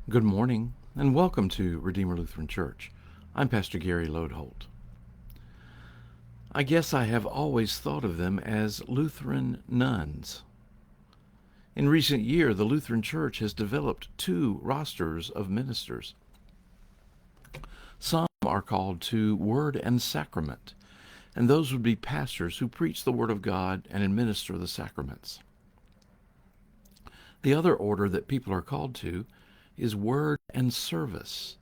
Good morning, and welcome to Redeemer Lutheran Church. I'm Pastor Gary Lodeholt. I guess I have always thought of them as Lutheran nuns. In recent years, the Lutheran Church has developed two rosters of ministers. Some are called to Word and Sacrament, and those would be pastors who preach the Word of God and administer the sacraments. The other order that people are called to is Word and Service,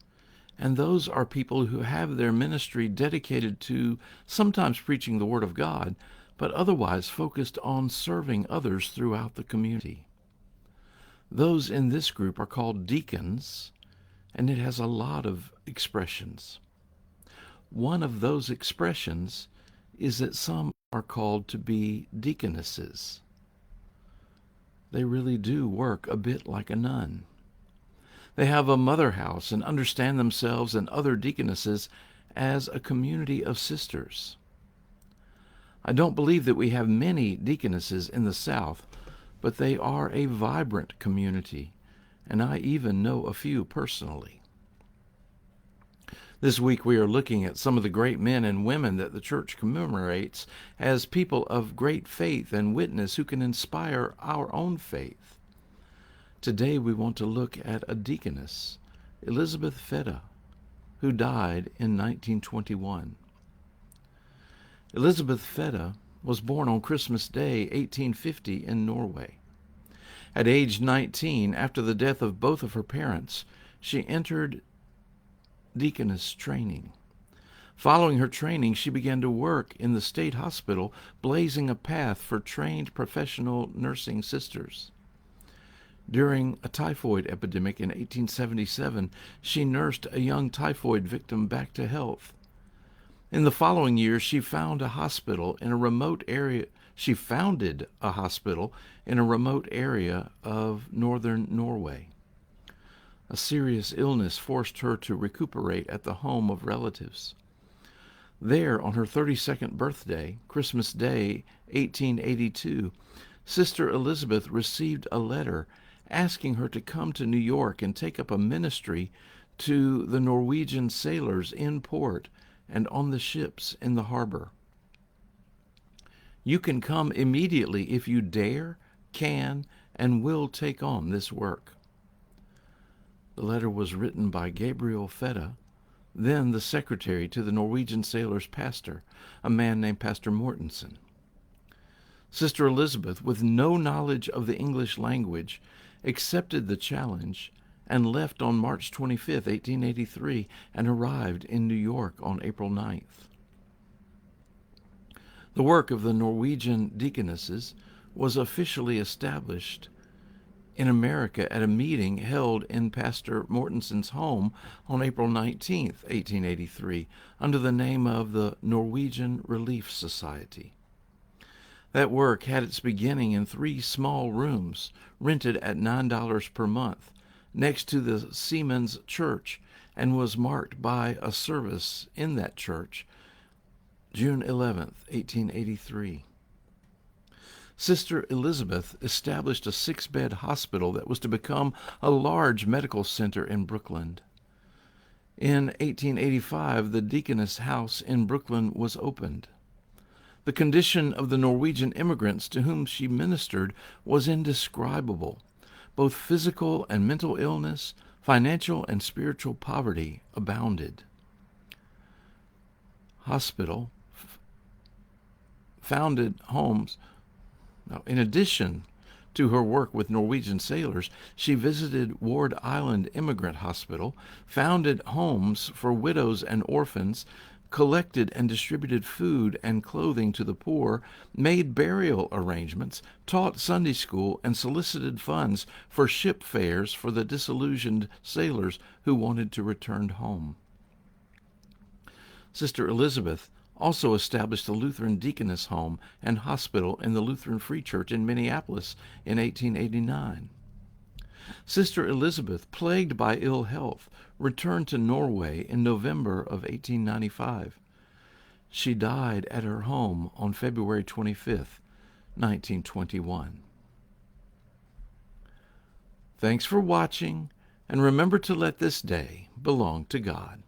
and those are people who have their ministry dedicated to sometimes preaching the Word of God, but otherwise focused on serving others throughout the community. Those in this group are called deacons, and it has a lot of expressions. One of those expressions is that some are called to be deaconesses. They really do work a bit like a nun. They have a mother house and understand themselves and other deaconesses as a community of sisters. I don't believe that we have many deaconesses in the South, but they are a vibrant community, and I even know a few personally. This week we are looking at some of the great men and women that the church commemorates as people of great faith and witness who can inspire our own faith. Today we want to look at a deaconess, Elizabeth Fedde, who died in 1921. Elizabeth Fedde was born on Christmas Day, 1850, in Norway. At age 19, after the death of both of her parents, she entered deaconess training. Following her training, she began to work in the state hospital, blazing a path for trained professional nursing sisters. During a typhoid epidemic in 1877, she nursed a young typhoid victim back to health. In the following year, she founded a hospital in a remote area of northern Norway. A serious illness forced her to recuperate at the home of relatives. There, on her 32nd birthday, Christmas Day, 1882, Sister Elizabeth received a letter asking her to come to New York and take up a ministry to the Norwegian sailors in port and on the ships in the harbor. You can come immediately if you dare, can, and will take on this work. The letter was written by Gabriel Fedde, then the secretary to the Norwegian sailors' pastor, a man named Pastor Mortensen. Sister Elizabeth, with no knowledge of the English language, accepted the challenge and left on March 25, 1883, and arrived in New York on April 9th. The work of the Norwegian deaconesses was officially established in America at a meeting held in Pastor Mortensen's home on April 19, 1883, under the name of the Norwegian Relief Society. That work had its beginning in 3 small rooms, rented at $9 per month, next to the Seamen's Church, and was marked by a service in that church, June 11, 1883. Sister Elizabeth established a 6-bed hospital that was to become a large medical center in Brooklyn. In 1885, the Deaconess House in Brooklyn was opened. The condition of the Norwegian immigrants to whom she ministered was indescribable. Both physical and mental illness, financial and spiritual poverty abounded. Hospital founded homes. Now, in addition to her work with Norwegian sailors, she visited Ward Island Immigrant Hospital, founded homes for widows and orphans, collected and distributed food and clothing to the poor, made burial arrangements, taught Sunday school, and solicited funds for ship fares for the disillusioned sailors who wanted to return home. Sister Elizabeth also established a Lutheran deaconess home and hospital in the Lutheran Free Church in Minneapolis in 1889. Sister Elizabeth, plagued by ill health, returned to Norway in November of 1895. She died at her home on February 25, 1921. Thanks for watching, and remember to let this day belong to God.